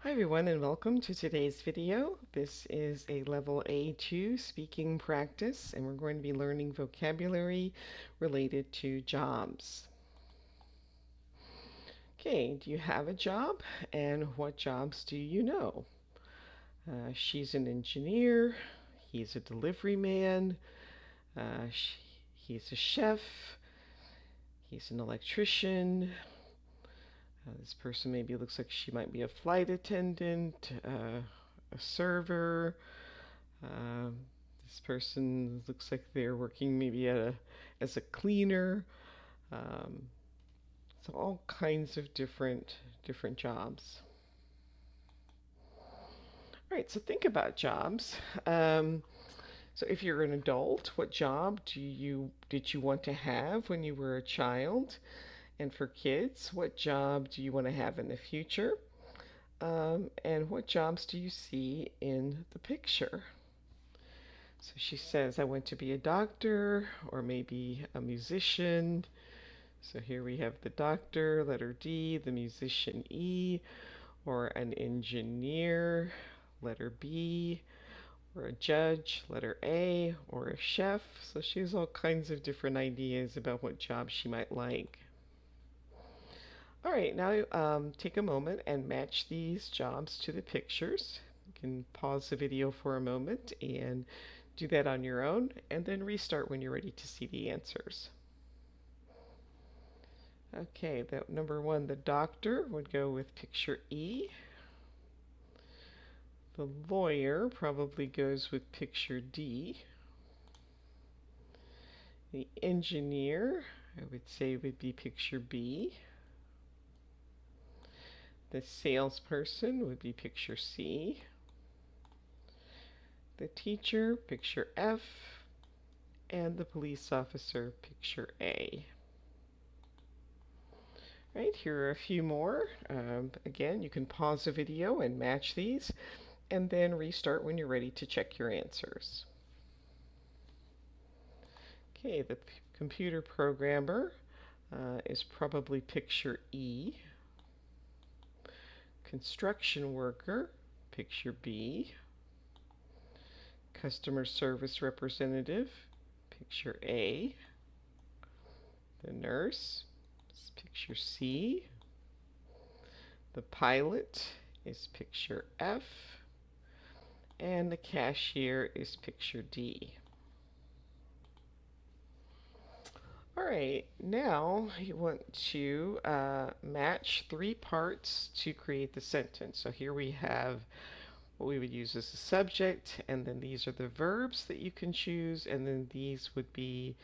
Hi everyone and welcome to today's video. This is a level A2 speaking practice and we're going to be learning vocabulary related to jobs. Okay, do you have a job and what jobs do you know? She's an engineer, he's a delivery man, uh, sh he's a chef, he's an electrician. This person maybe looks like she might be a flight attendant, a server. Um, this person looks like they're working maybe as a cleaner. Um, so all kinds of different jobs. All right, so think about jobs. So if you're an adult, what job did you want to have when you were a child? And for kids, what job do you want to have in the future? And what jobs do you see in the picture? So she says, I want to be a doctor or maybe a musician. So here we have the doctor, letter D, the musician E, or an engineer, letter B, or a judge, letter A, or a chef. So she has all kinds of different ideas about what job she might like. All right, now take a moment and match these jobs to the pictures. You can pause the video for a moment and do that on your own, and then restart when you're ready to see the answers. Okay, that number one, the doctor, would go with picture E. The lawyer probably goes with picture D. The engineer, I would say, would be picture B. The salesperson would be picture C. The teacher, picture F. And the police officer, picture A. Right, here are a few more. Again, you can pause the video and match these, and then restart when you're ready to check your answers. Okay, the computer programmer is probably picture E. Construction worker, picture B. Customer service representative, picture A. The nurse is picture C. The pilot is picture F. And the cashier is picture D. All right, now you want to match three parts to create the sentence. So here we have what we would use as the subject, and then these are the verbs that you can choose, and then these would be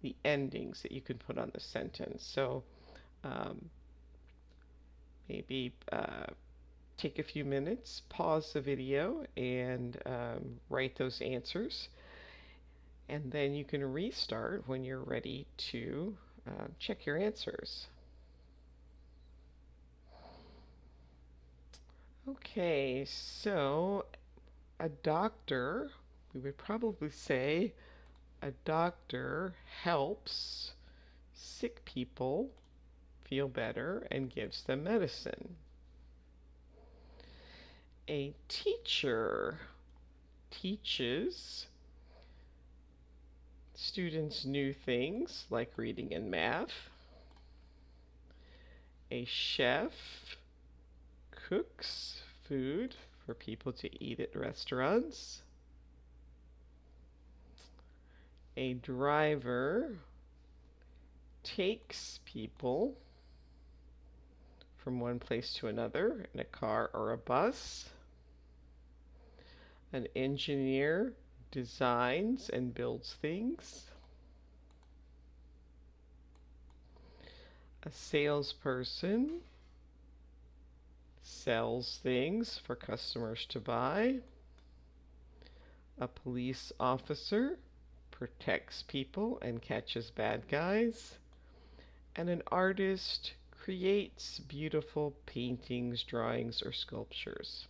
the endings that you can put on the sentence. So maybe take a few minutes, pause the video, and write those answers. And then you can restart when you're ready to check your answers. Okay, so a doctor, we would probably say a doctor helps sick people feel better and gives them medicine. A teacher teaches students new things like reading and math. A chef cooks food for people to eat at restaurants. A driver takes people from one place to another in a car or a bus. An engineer designs and builds things. A salesperson sells things for customers to buy. A police officer protects people and catches bad guys. And an artist creates beautiful paintings, drawings, or sculptures.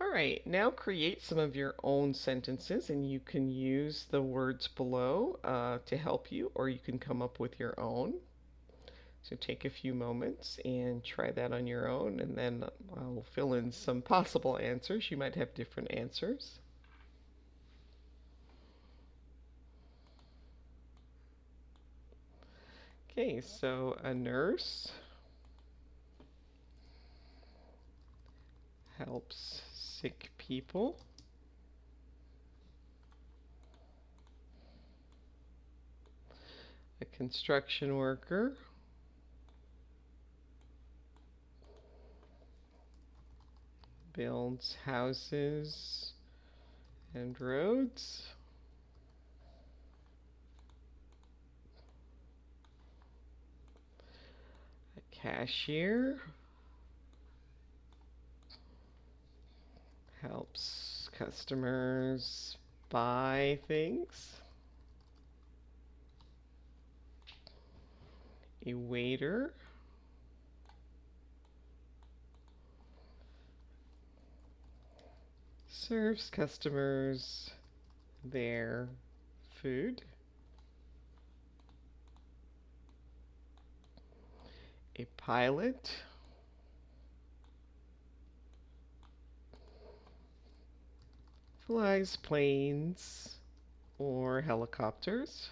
All right, now create some of your own sentences, and you can use the words below to help you, or you can come up with your own. So take a few moments and try that on your own, and then I'll fill in some possible answers. You might have different answers. Okay, so a nurse helps sick people. A construction worker builds houses and roads. A cashier helps customers buy things. A waiter serves customers their food. A pilot flies planes or helicopters.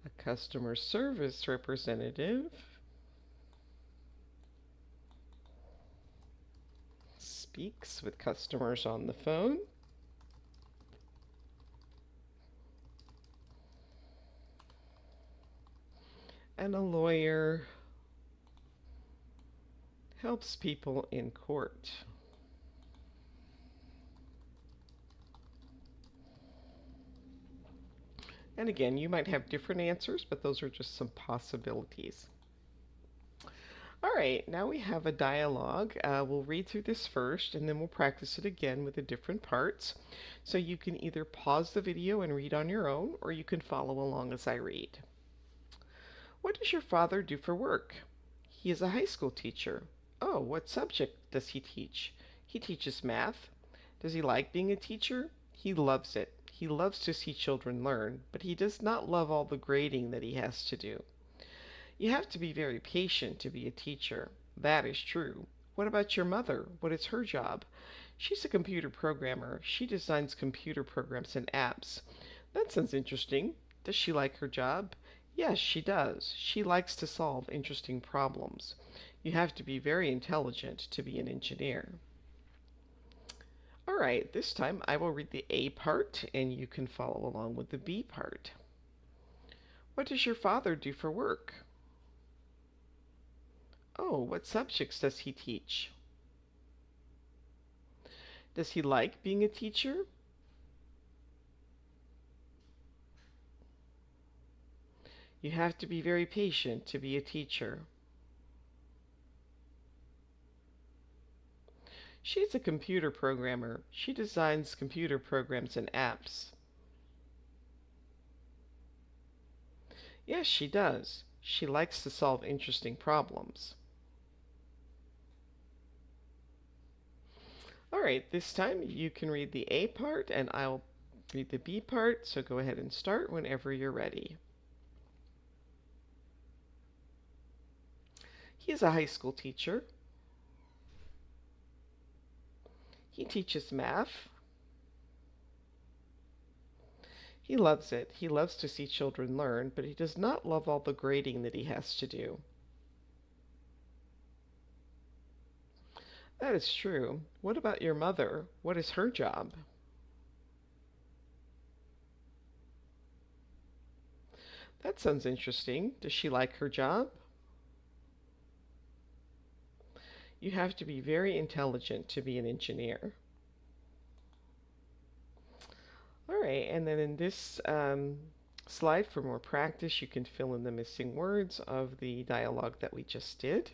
A customer service representative speaks with customers on the phone. And a lawyer helps people in court. And again, you might have different answers, but those are just some possibilities. All right, now we have a dialogue. We'll read through this first, and then we'll practice it again with the different parts. So you can either pause the video and read on your own, or you can follow along as I read. What does your father do for work? He is a high school teacher. Oh, what subject does he teach? He teaches math. Does he like being a teacher? He loves it. He loves to see children learn, but he does not love all the grading that he has to do. You have to be very patient to be a teacher. That is true. What about your mother? What is her job? She's a computer programmer. She designs computer programs and apps. That sounds interesting. Does she like her job? Yes, she does. She likes to solve interesting problems. You have to be very intelligent to be an engineer. All right, this time I will read the A part and you can follow along with the B part. What does your father do for work? Oh, what subjects does he teach? Does he like being a teacher? You have to be very patient to be a teacher. She's a computer programmer. She designs computer programs and apps. Yes, she does. She likes to solve interesting problems. All right, this time you can read the A part and I'll read the B part, so go ahead and start whenever you're ready. He is a high school teacher. He teaches math. He loves it. He loves to see children learn, but he does not love all the grading that he has to do. That is true. What about your mother? What is her job? That sounds interesting. Does she like her job? You have to be very intelligent to be an engineer. All right, and then in this slide for more practice, you can fill in the missing words of the dialogue that we just did.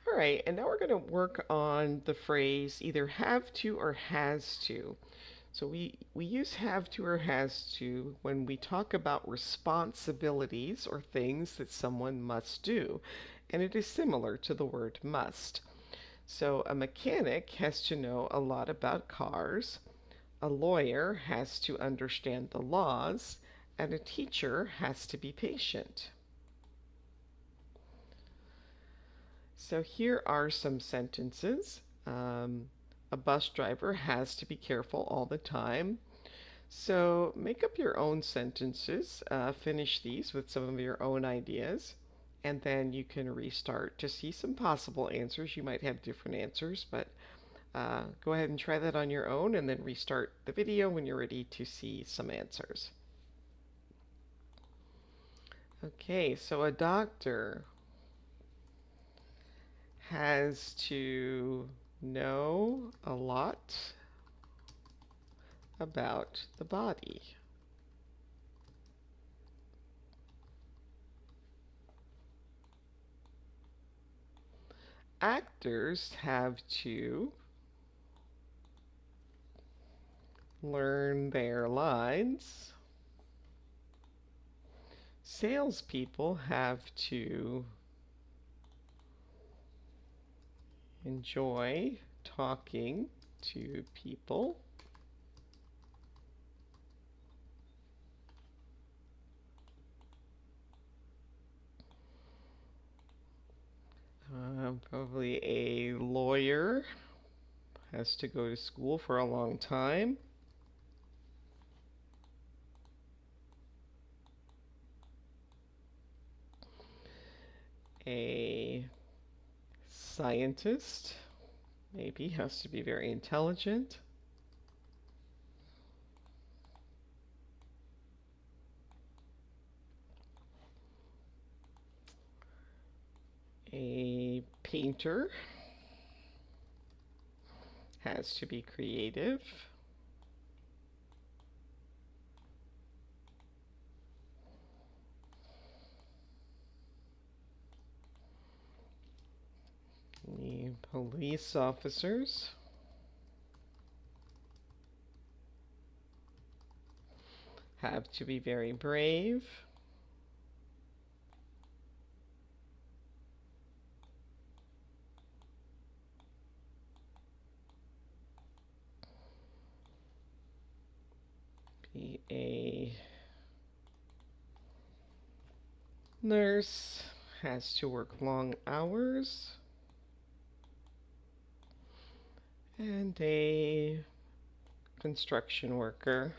All right, and now we're going to work on the phrase either have to or has to. So we use have to or has to when we talk about responsibilities or things that someone must do, and it is similar to the word must. So a mechanic has to know a lot about cars. A lawyer has to understand the laws. and a teacher has to be patient. So here are some sentences. A bus driver has to be careful all the time. So make up your own sentences, finish these with some of your own ideas, and then you can restart to see some possible answers. You might have different answers, but go ahead and try that on your own and then restart the video when you're ready to see some answers. Okay, so a doctor has to know a lot about the body. Actors have to learn their lines. Salespeople have to enjoy talking to people. Probably a lawyer has to go to school for a long time. A scientist maybe has to be very intelligent. A painter has to be creative. The police officers have to be very brave. Be a nurse has to work long hours. And a construction worker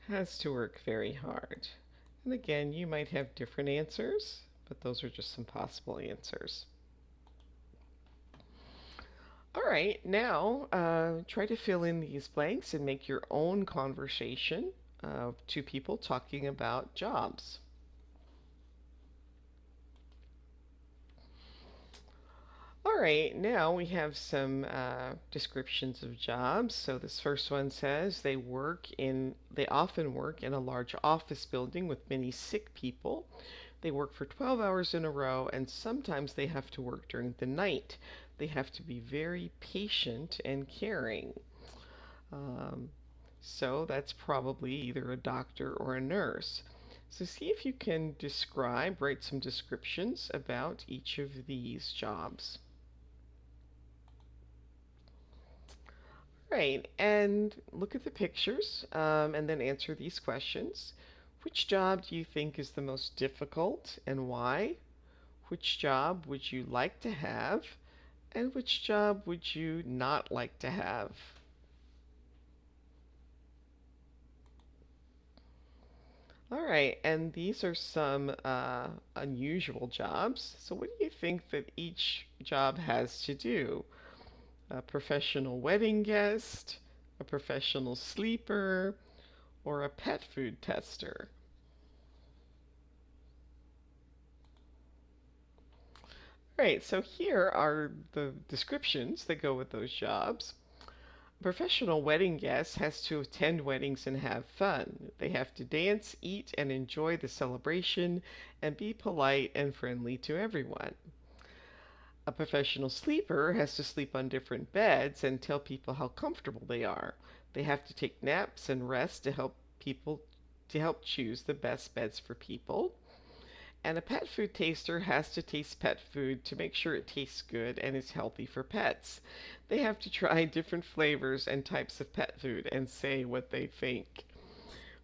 has to work very hard. And again, you might have different answers, but those are just some possible answers. All right, now try to fill in these blanks and make your own conversation of two people talking about jobs. All right, now we have some descriptions of jobs. So this first one says they often work in a large office building with many sick people. They work for 12 hours in a row, and sometimes they have to work during the night. They have to be very patient and caring. Um, so that's probably either a doctor or a nurse. So see if you can write some descriptions about each of these jobs. Right, and look at the pictures and then answer these questions. Which job do you think is the most difficult and why? Which job would you like to have? And which job would you not like to have? All right, and these are some unusual jobs. So, what do you think that each job has to do? A professional wedding guest, a professional sleeper, or a pet food tester? Right, so here are the descriptions that go with those jobs. A professional wedding guest has to attend weddings and have fun. They have to dance, eat, and enjoy the celebration and be polite and friendly to everyone. A professional sleeper has to sleep on different beds and tell people how comfortable they are. They have to take naps and rest to help choose the best beds for people. And a pet food taster has to taste pet food to make sure it tastes good and is healthy for pets. They have to try different flavors and types of pet food and say what they think.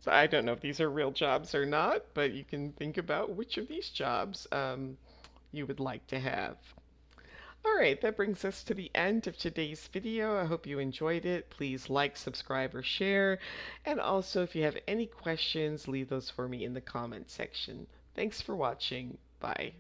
So I don't know if these are real jobs or not, but you can think about which of these jobs you would like to have. All right, that brings us to the end of today's video. I hope you enjoyed it. Please like, subscribe, or share. And also, if you have any questions, leave those for me in the comment section. Thanks for watching. Bye.